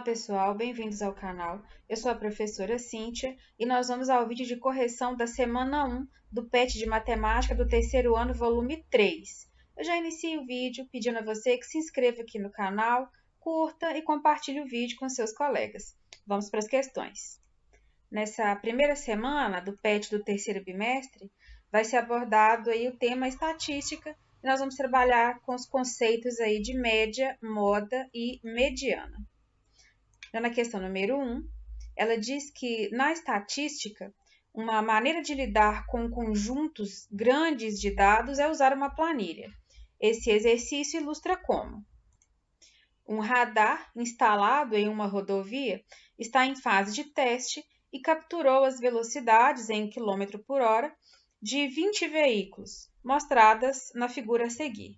pessoal, bem-vindos ao canal. Eu sou a professora Cíntia e nós vamos ao vídeo de correção da semana 1 do PET de Matemática do terceiro ano, volume 3. Eu já inicio o vídeo pedindo a você que se inscreva aqui no canal, curta e compartilhe o vídeo com seus colegas. Vamos para as questões. Nessa primeira semana do PET do terceiro bimestre, vai ser abordado aí o tema estatística e nós vamos trabalhar com os conceitos aí de média, moda e mediana. Já na questão número 1, ela diz que na estatística, uma maneira de lidar com conjuntos grandes de dados é usar uma planilha. Esse exercício ilustra como um radar instalado em uma rodovia está em fase de teste e capturou as velocidades em km por hora de 20 veículos, mostradas na figura a seguir.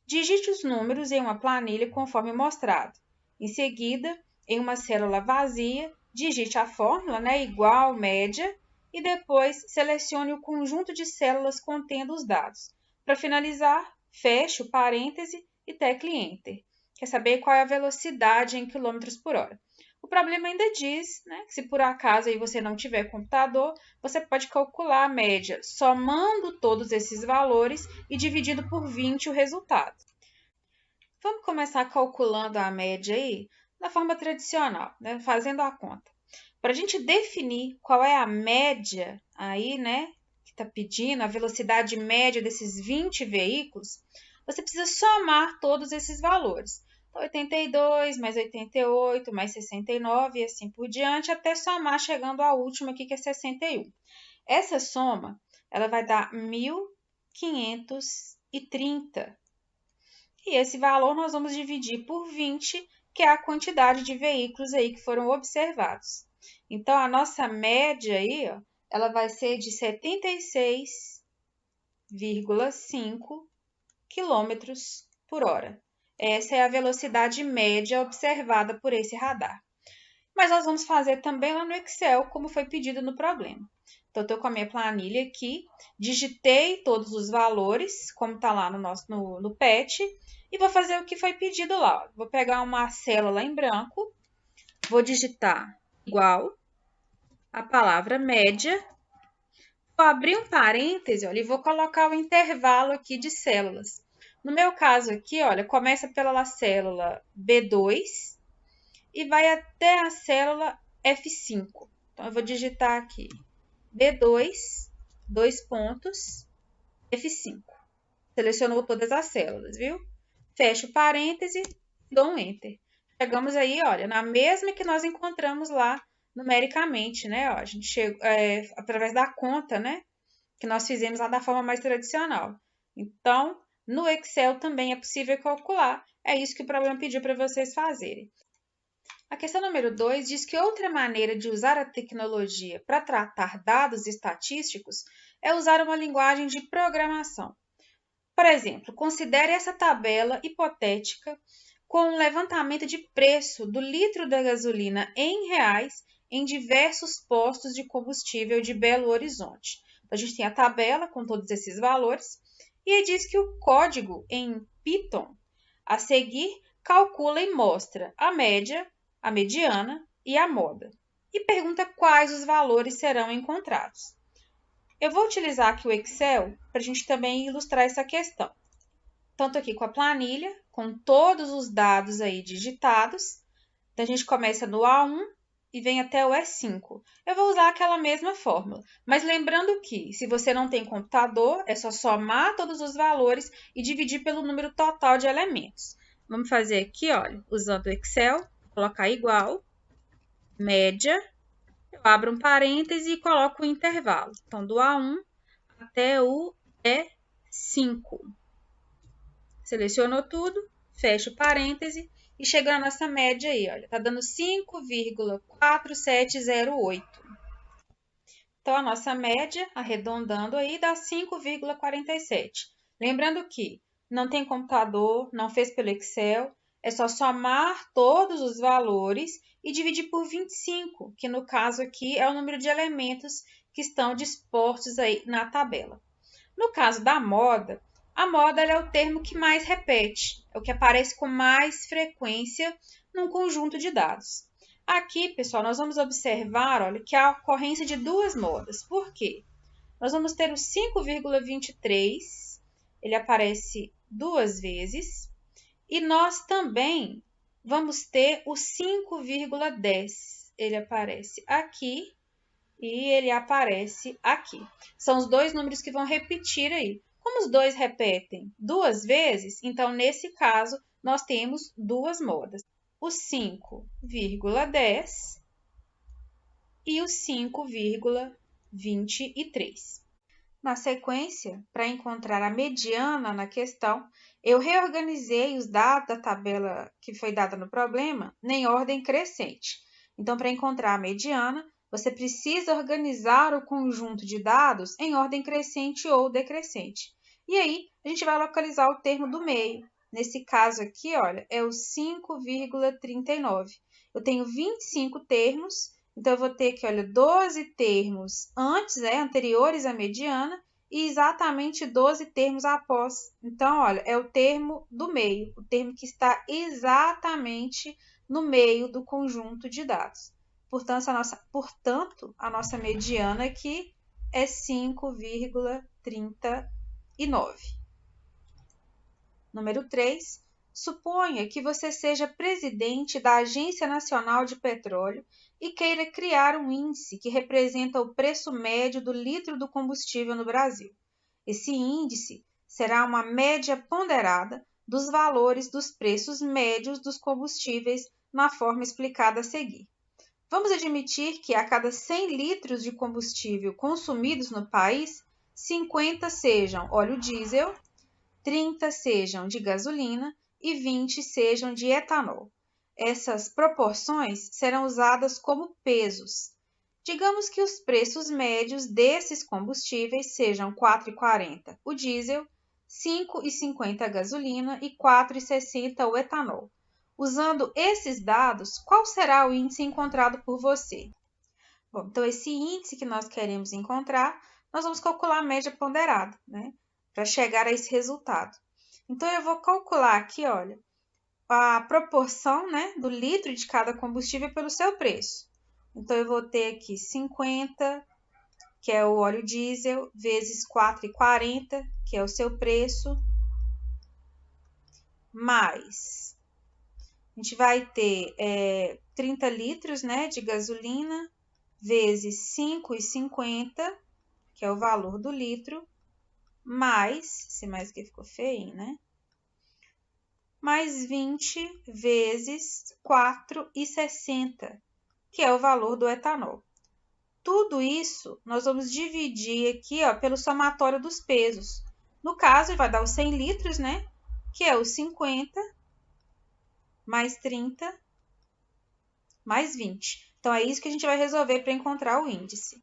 Digite os números em uma planilha conforme mostrado. Em seguida, em uma célula vazia, digite a fórmula, igual média, e depois selecione o conjunto de células contendo os dados. Para finalizar, feche o parêntese e tecle Enter. Quer saber qual é a velocidade em km por hora? O problema ainda diz, que se por acaso aí você não tiver computador, você pode calcular a média somando todos esses valores e dividindo por 20 o resultado. Vamos começar calculando a média aí da forma tradicional, fazendo a conta. Para a gente definir qual é a média aí, que está pedindo, a velocidade média desses 20 veículos, você precisa somar todos esses valores. 82 mais 88 mais 69 e assim por diante, até somar chegando à última aqui, que é 61. Essa soma, ela vai dar 1.530. E esse valor nós vamos dividir por 20, que é a quantidade de veículos aí que foram observados. Então, a nossa média aí, ela vai ser de 76,5 km por hora. Essa é a velocidade média observada por esse radar. Mas nós vamos fazer também lá no Excel, como foi pedido no problema. Então, eu estou com a minha planilha aqui, digitei todos os valores, como está lá no PET, e vou fazer o que foi pedido lá. Vou pegar uma célula em branco, vou digitar igual a palavra média, vou abrir um parêntese, e vou colocar o intervalo aqui de células. No meu caso aqui, começa pela célula B2 e vai até a célula F5. Então, eu vou digitar aqui B2, 2 pontos, F5. Selecionou todas as células, viu? Fecho o parêntese, dou um Enter. Chegamos aí, na mesma que nós encontramos lá numericamente, A gente chegou, através da conta, que nós fizemos lá da forma mais tradicional. Então, no Excel também é possível calcular. É isso que o problema pediu para vocês fazerem. A questão número 2 diz que outra maneira de usar a tecnologia para tratar dados estatísticos é usar uma linguagem de programação. Por exemplo, considere essa tabela hipotética com um levantamento de preço do litro da gasolina em reais em diversos postos de combustível de Belo Horizonte. Então, a gente tem a tabela com todos esses valores. E aí diz que o código em Python a seguir calcula e mostra a média, a mediana e a moda. E pergunta quais os valores serão encontrados. Eu vou utilizar aqui o Excel para a gente também ilustrar essa questão. Tanto aqui com a planilha, com todos os dados aí digitados. Então, a gente começa no A1 e vem até o E5. Eu vou usar aquela mesma fórmula, mas lembrando que, se você não tem computador, é só somar todos os valores e dividir pelo número total de elementos. Vamos fazer aqui, usando o Excel, colocar igual, média, eu abro um parêntese e coloco o intervalo. Então, do A1 até o E5. Selecionou tudo, fecho o parêntese. E chegando a nossa média aí, tá dando 5,4708. Então, a nossa média, arredondando aí, dá 5,47. Lembrando que não tem computador, não fez pelo Excel, é só somar todos os valores e dividir por 25, que no caso aqui é o número de elementos que estão dispostos aí na tabela. No caso da moda, a moda é o termo que mais repete, é o que aparece com mais frequência num conjunto de dados. Aqui, pessoal, nós vamos observar, olha, que há a ocorrência de duas modas. Por quê? Nós vamos ter o 5,23, ele aparece duas vezes, e nós também vamos ter o 5,10, ele aparece aqui e ele aparece aqui. São os dois números que vão repetir aí. Como os dois repetem duas vezes, então, nesse caso, nós temos duas modas. O 5,10 e o 5,23. Na sequência, para encontrar a mediana na questão, eu reorganizei os dados da tabela que foi dada no problema em ordem crescente. Então, para encontrar a mediana, você precisa organizar o conjunto de dados em ordem crescente ou decrescente. E aí, a gente vai localizar o termo do meio. Nesse caso aqui, olha, é o 5,39. Eu tenho 25 termos, então eu vou ter que, olha, 12 termos antes, anteriores à mediana, e exatamente 12 termos após. Então, olha, é o termo do meio, o termo que está exatamente no meio do conjunto de dados. Portanto, a nossa mediana aqui é 5,39. Número 3. Suponha que você seja presidente da Agência Nacional de Petróleo e queira criar um índice que representa o preço médio do litro do combustível no Brasil. Esse índice será uma média ponderada dos valores dos preços médios dos combustíveis na forma explicada a seguir. Vamos admitir que a cada 100 litros de combustível consumidos no país, 50 sejam óleo diesel, 30 sejam de gasolina e 20 sejam de etanol. Essas proporções serão usadas como pesos. Digamos que os preços médios desses combustíveis sejam R$ 4,40 o diesel, R$ 5,50 a gasolina e R$ 4,60 o etanol. Usando esses dados, qual será o índice encontrado por você? Bom, então, esse índice que nós queremos encontrar, nós vamos calcular a média ponderada, para chegar a esse resultado. Então, eu vou calcular aqui, olha, a proporção, do litro de cada combustível pelo seu preço. Então, eu vou ter aqui 50, que é o óleo diesel, vezes 4,40, que é o seu preço, mais a gente vai ter 30 litros, de gasolina, vezes 5,50, que é o valor do litro, mais, esse mais que ficou feio, mais 20 vezes 4,60, que é o valor do etanol. Tudo isso nós vamos dividir aqui, pelo somatório dos pesos. No caso, vai dar os 100 litros, que é os 50, mais 30, mais 20. Então, é isso que a gente vai resolver para encontrar o índice.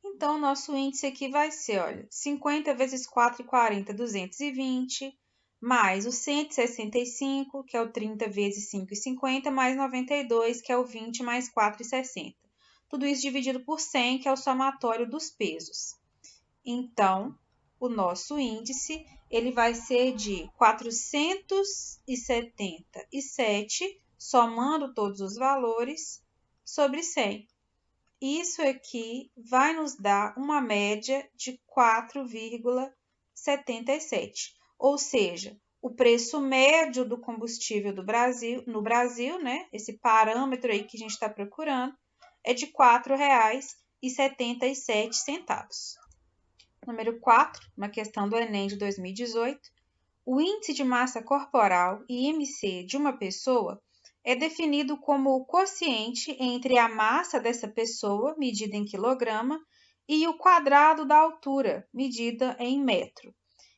Então, o nosso índice aqui vai ser, olha, 50 vezes 4,40, 220, mais o 165, que é o 30 vezes 5,50, mais 92, que é o 20, mais 4,60. Tudo isso dividido por 100, que é o somatório dos pesos. Então, o nosso índice, ele vai ser de 477, somando todos os valores, sobre 100. Isso aqui vai nos dar uma média de 4,77, ou seja, o preço médio do combustível no Brasil, esse parâmetro aí que a gente está procurando, é de R$ 4,77. Número 4, uma questão do Enem de 2018, o índice de massa corporal, IMC, de uma pessoa é definido como o quociente entre a massa dessa pessoa, medida em quilograma, e o quadrado da altura, medida em metro.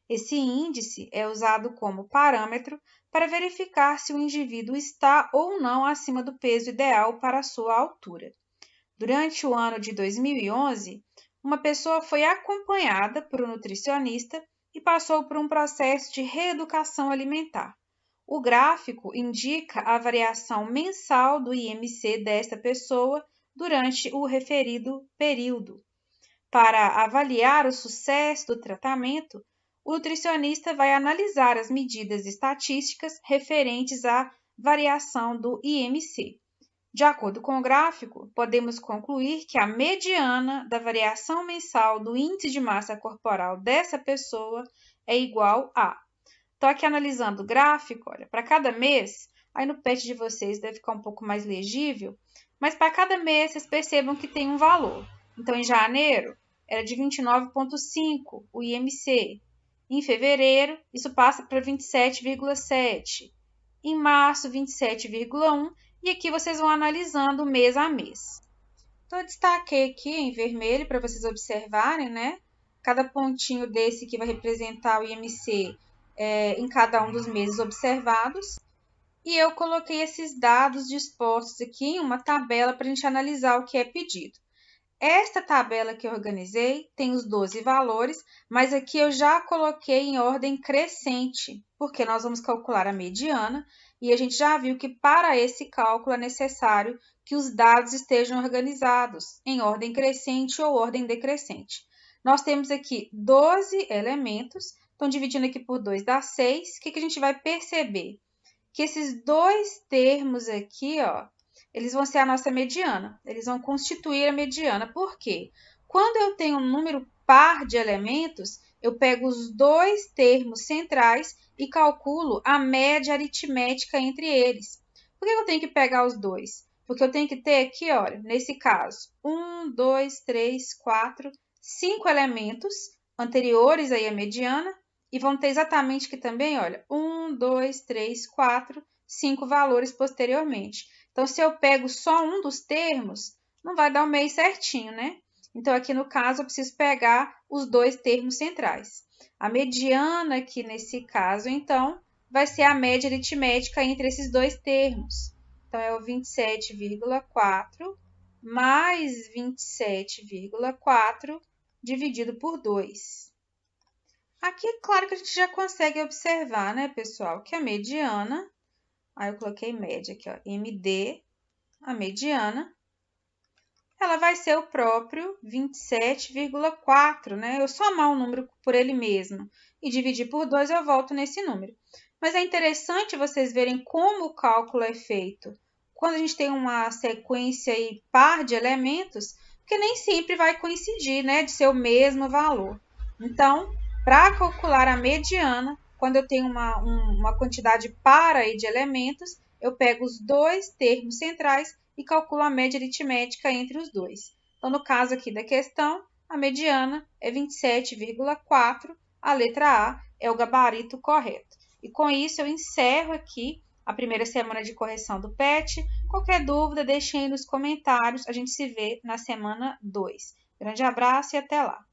Esse índice é usado como parâmetro para verificar se o indivíduo está ou não acima do peso ideal para a sua altura. Durante o ano de 2011, uma pessoa foi acompanhada por um nutricionista e passou por um processo de reeducação alimentar. O gráfico indica a variação mensal do IMC desta pessoa durante o referido período. Para avaliar o sucesso do tratamento, o nutricionista vai analisar as medidas estatísticas referentes à variação do IMC. De acordo com o gráfico, podemos concluir que a mediana da variação mensal do índice de massa corporal dessa pessoa é igual a... Estou aqui analisando o gráfico, olha, para cada mês, aí no pet de vocês deve ficar um pouco mais legível, mas para cada mês vocês percebam que tem um valor. Então, em janeiro, era de 29,5 o IMC. Em fevereiro, isso passa para 27,7. Em março, 27,1. E aqui vocês vão analisando mês a mês. Então, eu destaquei aqui em vermelho para vocês observarem, né? Cada pontinho desse que vai representar o IMC em cada um dos meses observados. E eu coloquei esses dados dispostos aqui em uma tabela para a gente analisar o que é pedido. Esta tabela que eu organizei tem os 12 valores, mas aqui eu já coloquei em ordem crescente, porque nós vamos calcular a mediana e a gente já viu que para esse cálculo é necessário que os dados estejam organizados em ordem crescente ou ordem decrescente. Nós temos aqui 12 elementos, então dividindo aqui por 2 dá 6. O que a gente vai perceber? Que esses dois termos aqui, ó, eles vão ser a nossa mediana, eles vão constituir a mediana. Por quê? Quando eu tenho um número par de elementos, eu pego os dois termos centrais e calculo a média aritmética entre eles. Por que eu tenho que pegar os dois? Porque eu tenho que ter aqui, olha, nesse caso, 1, 2, 3, 4, 5 elementos anteriores aí à mediana, e vão ter exatamente aqui também, olha, 1, 2, 3, 4, 5 valores posteriormente. Então, se eu pego só um dos termos, não vai dar o mês certinho, né? Então, aqui no caso, eu preciso pegar os dois termos centrais. A mediana aqui nesse caso, então, vai ser a média aritmética entre esses dois termos. Então, é o 27,4 mais 27,4 dividido por 2. Aqui, é claro que a gente já consegue observar, né, pessoal, que a mediana... Aí eu coloquei média aqui, ó, MD, a mediana, ela vai ser o próprio 27,4, né? Eu somar um número por ele mesmo e dividir por 2, eu volto nesse número. Mas é interessante vocês verem como o cálculo é feito quando a gente tem uma sequência aí par de elementos, porque nem sempre vai coincidir, né, de ser o mesmo valor. Então, para calcular a mediana, quando eu tenho uma quantidade par aí de elementos, eu pego os dois termos centrais e calculo a média aritmética entre os dois. Então, no caso aqui da questão, a mediana é 27,4, a letra A é o gabarito correto. E com isso eu encerro aqui a primeira semana de correção do PET. Qualquer dúvida, deixem aí nos comentários. A gente se vê na semana 2. Grande abraço e até lá!